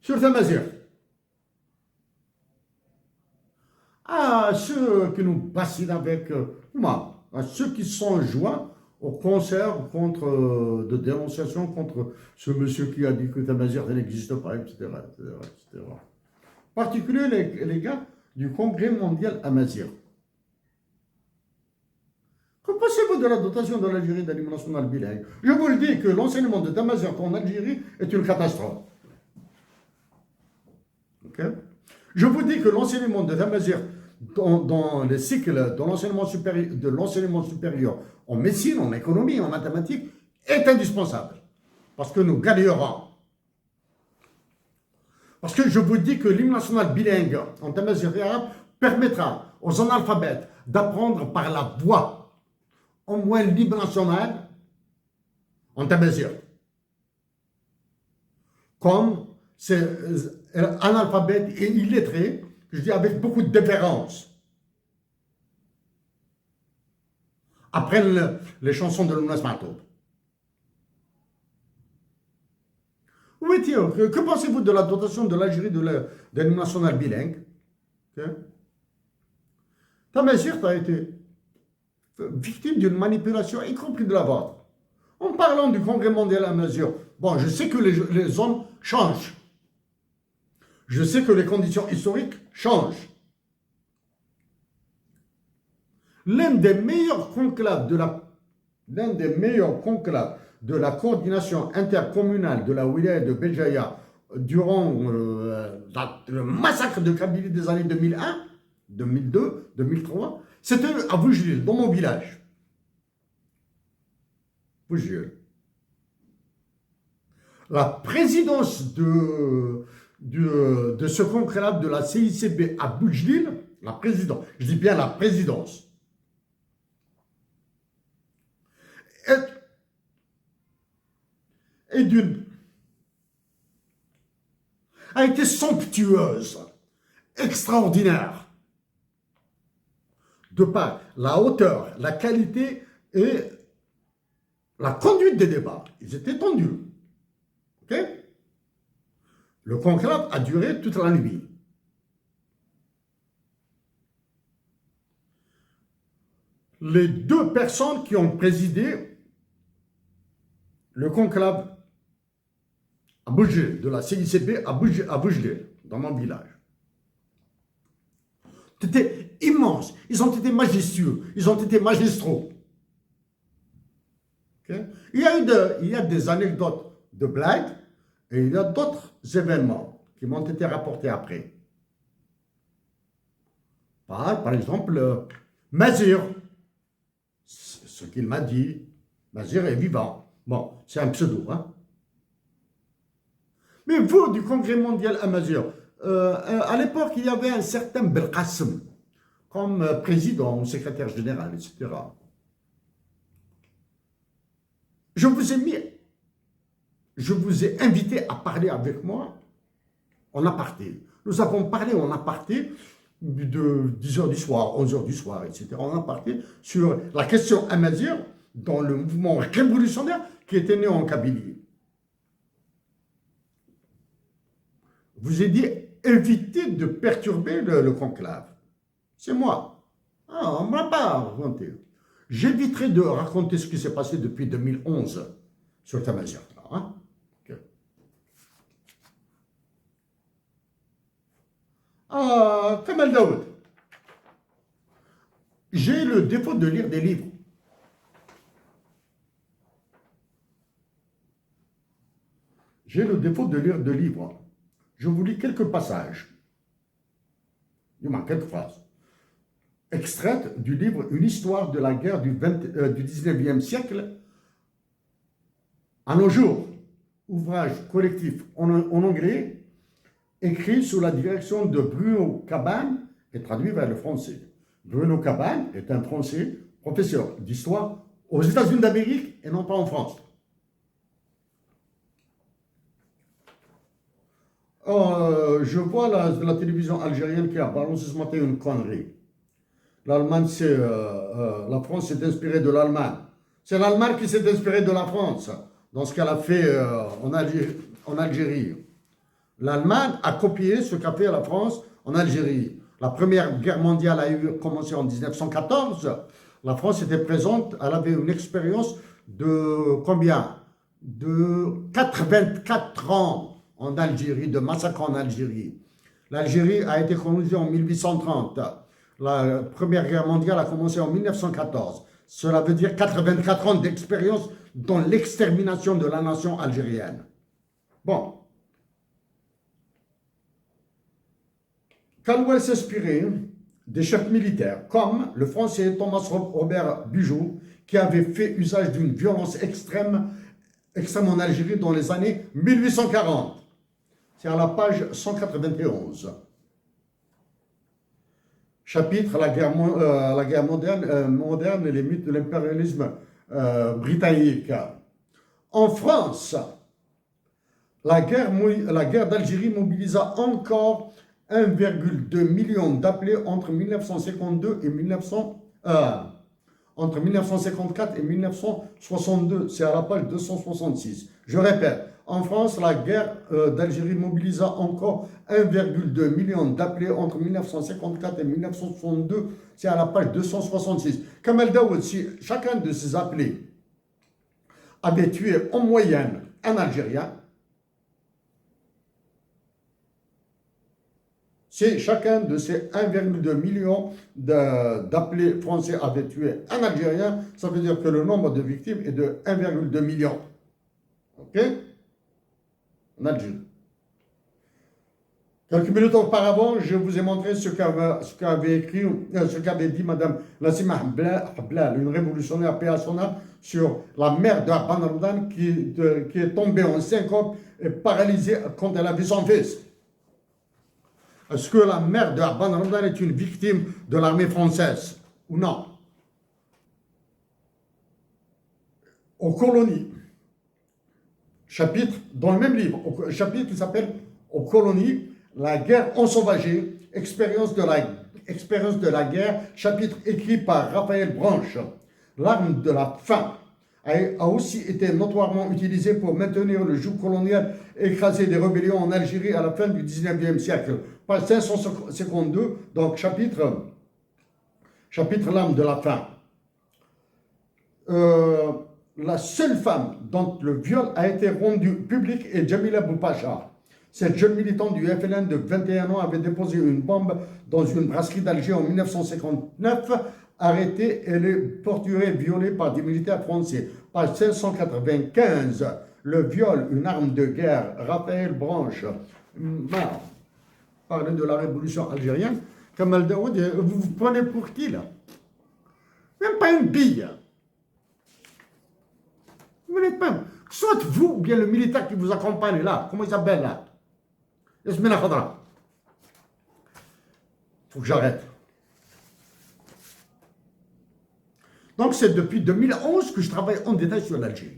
sur Tamazight. À ceux qui nous bassinent avec moi, à ceux qui sont joints au concert de dénonciation contre ce monsieur qui a dit que Tamazight n'existe pas, etc., etc., etc. En particulier les gars du Congrès mondial Amazigh. Que pensez-vous de la dotation de l'Algérie d'un hymne national bilingue? Je vous le dis que l'enseignement de Tamazight en Algérie est une catastrophe. Okay? Je vous dis que l'enseignement de Tamazight dans les cycles de l'enseignement supérieur en médecine, en économie, en mathématiques est indispensable. Parce que nous gagnerons. Parce que je vous dis que l'hymne national bilingue en Tamazight et arabe permettra aux analphabètes d'apprendre par la voix au moins l'hymne national en Tamazight. Comme c'est un analphabète et illettré, je dis avec beaucoup de déférence, apprennent les chansons de Lounas Matoub. Oui, tiens, que pensez-vous de la dotation de l'Algérie de l'hymne national bilingue? Okay. Tamazight a été victime d'une manipulation, y compris de la vôtre. En parlant du Congrès mondial Amazigh, bon, je sais que les hommes changent. Je sais que les conditions historiques changent. L'un des meilleurs conclaves de la coordination intercommunale de la wilaya de Béjaïa durant le massacre de Kabylie des années 2001, 2002, 2003, c'était à Boujlil, dans mon village. Boujlil. La présidence de ce conclave de la CICB à Boujlil, la présidence, je dis bien la présidence, a été somptueuse, extraordinaire, de par la hauteur, la qualité et la conduite des débats. Ils étaient tendus. Okay? Le conclave a duré toute la nuit. Les deux personnes qui ont présidé le conclave à Boujlil, de la CICB à Boujlil, dans mon village. C'était immense. Ils ont été majestueux. Ils ont été magistraux. Okay? Il y a des anecdotes de blagues et il y a d'autres événements qui m'ont été rapportés après. Par exemple, Mazir, ce qu'il m'a dit, Mazir est vivant. Bon, c'est un pseudo, hein. Mais vous, du Congrès mondial Amazigh, à l'époque, il y avait un certain Belkacem comme président, secrétaire général, etc. Je vous ai invité à parler avec moi en aparté. Nous avons parlé en aparté de 10h du soir, 11h du soir, etc. En aparté sur la question Amazigh dans le mouvement révolutionnaire qui était né en Kabylie. Je vous ai dit, évitez de perturber le conclave. C'est moi. Ah, on ne m'a pas raconté. J'éviterai de raconter ce qui s'est passé depuis 2011 sur Tamazight. Hein? Okay. Ah, Kamal Daoud. J'ai le défaut de lire des livres. J'ai le défaut de lire des livres. Je vous lis quelques passages. Il manque quelques phrases. Extraites du livre Une histoire de la guerre du 19e siècle à nos jours. Ouvrage collectif en anglais, écrit sous la direction de Bruno Cabane et traduit vers le français. Bruno Cabane est un Français, professeur d'histoire aux États-Unis d'Amérique et non pas en France. Je vois la télévision algérienne qui a balancé ce matin une connerie. L'Allemagne, la France s'est inspirée de l'Allemagne. C'est l'Allemagne qui s'est inspirée de la France dans ce qu'elle a fait en Algérie. L'Allemagne a copié ce qu'a fait la France en Algérie. La Première Guerre mondiale a commencé en 1914. La France était présente, elle avait une expérience de combien? De 84 ans en Algérie, de massacre en Algérie. L'Algérie a été colonisée en 1830. La Première Guerre mondiale a commencé en 1914. Cela veut dire 84 ans d'expérience dans l'extermination de la nation algérienne. Bon. Caldwell s'inspirait des chefs militaires, comme le français Thomas Robert Bugeaud, qui avait fait usage d'une violence extrême en Algérie dans les années 1840. C'est à la page 191. Chapitre la guerre moderne et les mythes de l'impérialisme britannique. En France, la guerre d'Algérie mobilisa encore 1,2 million d'appelés entre 1952 et 1954 et 1962. C'est à la page 266. Je répète, en France, la guerre d'Algérie mobilisa encore 1,2 million d'appelés entre 1954 et 1962. C'est à la page 266. Kamel Daoud, si chacun de ces appelés avait tué en moyenne un Algérien, si chacun de ces 1,2 million d'appelés français avait tué un Algérien, ça veut dire que le nombre de victimes est de 1,2 million. Ok? En Algérie. Quelques minutes auparavant, je vous ai montré ce qu'avait dit Mme Nassima Hablal, une révolutionnaire paix à son âme, sur la mère de Ban Ramadan qui est tombée en syncope et paralysée quand elle a vu son fils. Est-ce que la mère de Ban Ramadan est une victime de l'armée française ou non? Aux colonies, chapitre, dans le même livre, chapitre qui s'appelle Aux colonies, la guerre ensauvagée, expérience de la guerre, chapitre écrit par Raphaël Branche. L'arme de la faim a aussi été notoirement utilisée pour maintenir le joug colonial et écraser des rébellions en Algérie à la fin du 19e siècle. Page 552, donc chapitre l'arme de la faim. La seule femme dont le viol a été rendu public est Jamila Boupacha. Cette jeune militante du FLN de 21 ans avait déposé une bombe dans une brasserie d'Alger en 1959. Arrêtée, elle est torturée, violée par des militaires français. Page 595, le viol, une arme de guerre, Raphaël Branche. Parler de la révolution algérienne. Kamel Daoud, vous vous prenez pour qui là? Même pas une bille. Vous n'êtes pas. Soit vous, ou bien le militaire qui vous accompagne là. Comment il s'appelle là? Yasmina Khadra. Faut que j'arrête. Donc c'est depuis 2011 que je travaille en détail sur l'Algérie.